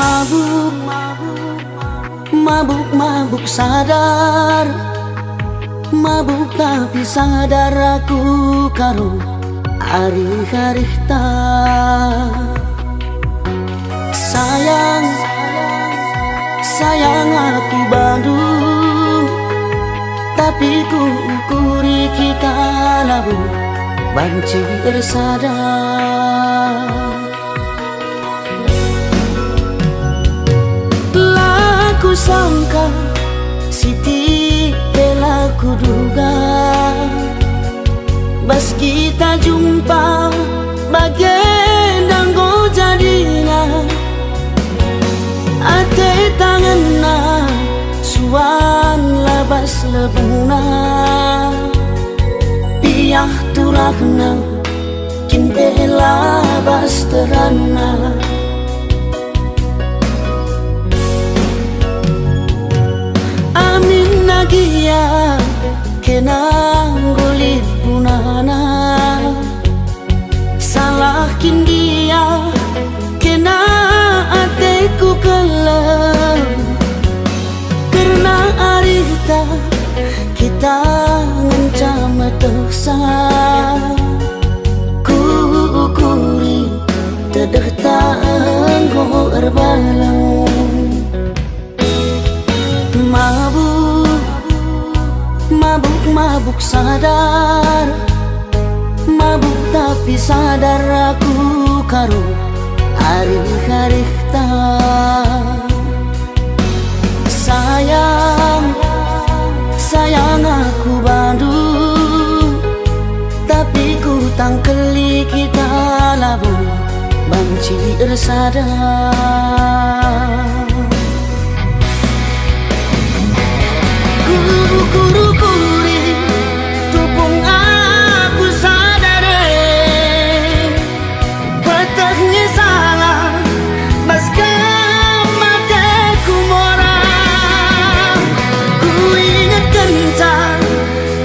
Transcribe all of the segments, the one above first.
Mabuk, mabuk, mabuk sadar. Mabuk tapi sadar aku karo hari-hari sayang, sayang aku Bandung, tapi ku ukuri kita labu banci bersadar. Laku sangka siti bela kuduga, bas kita jumpa bagian danggo jadina. Ate tanganna suan labas lebuna, piyah tulakna kinte labas terana. Amin nagia kenang gulit punana, salahkin dia kena ateku kelam. Karena arita kita ngancam tersa, ku ukuri tedah tanggo erbalang. Mabuk, mabuk, mabuk sadar. Mabuk tapi sadar aku karo hari-hari sayang, sayang aku Bandung, tapi ku tangkeli kita labu banci sadar. Kuru-kuri tupung aku sadare, patahnya salah mas kemateku mora. Ku ingat kencang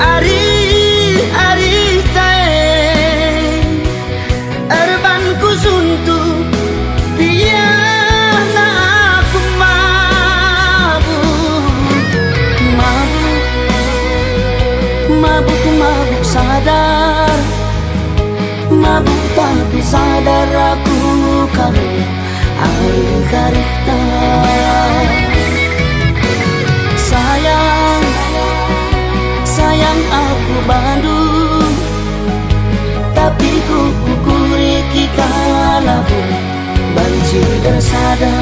ari-ari tae, erbanku suntuk biar aku mabuk, mabuk sadar. Mabuk tapi sadar aku karo hari-hari sayang, sayang aku Bandung, tapi ku ukuri kita labu banci sadar.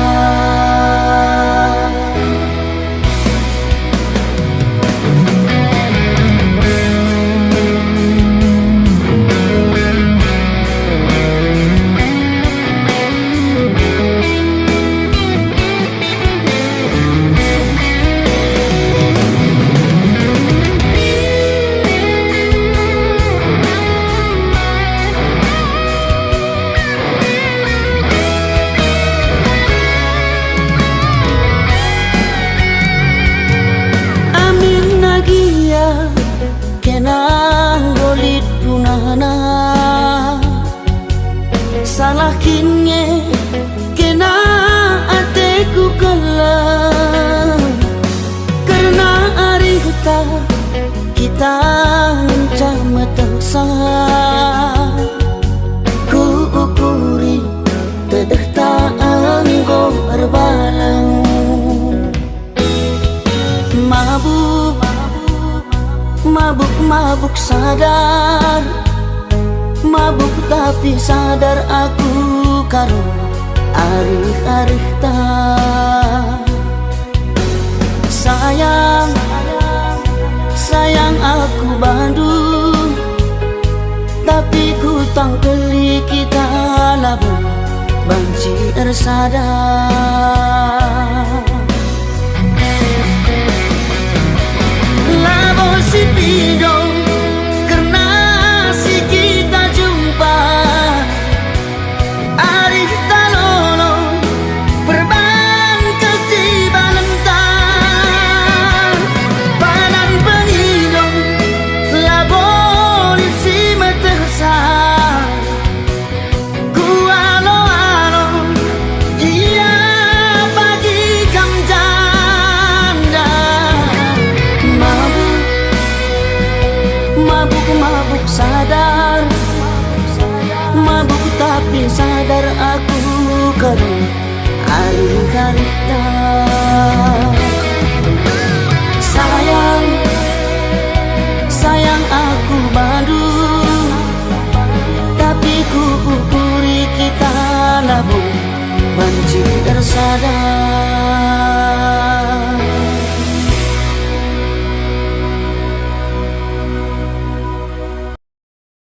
Kenang golit punana, salahkinnya kena ateku kelam. Karena hari kita ngancam tersa, ku ukuri tedah tanggo erbalang. Mabuk, mabuk, mabuk sadar. Mabuk tapi sadar aku karo hari-hari sayang, sayang aku Bandung, tapi ku tangkeli kita labu banci sadar. Labo si pidong karena si kita jumpa arif talolo perban kecibalentan panan penidong labo si metesa ku alo-alo dia mabuk sadar, mabuk tapi sadar aku karena hari-harita. Sayang, sayang aku bandu, tapi ku ukuri kita labu banci tersadar.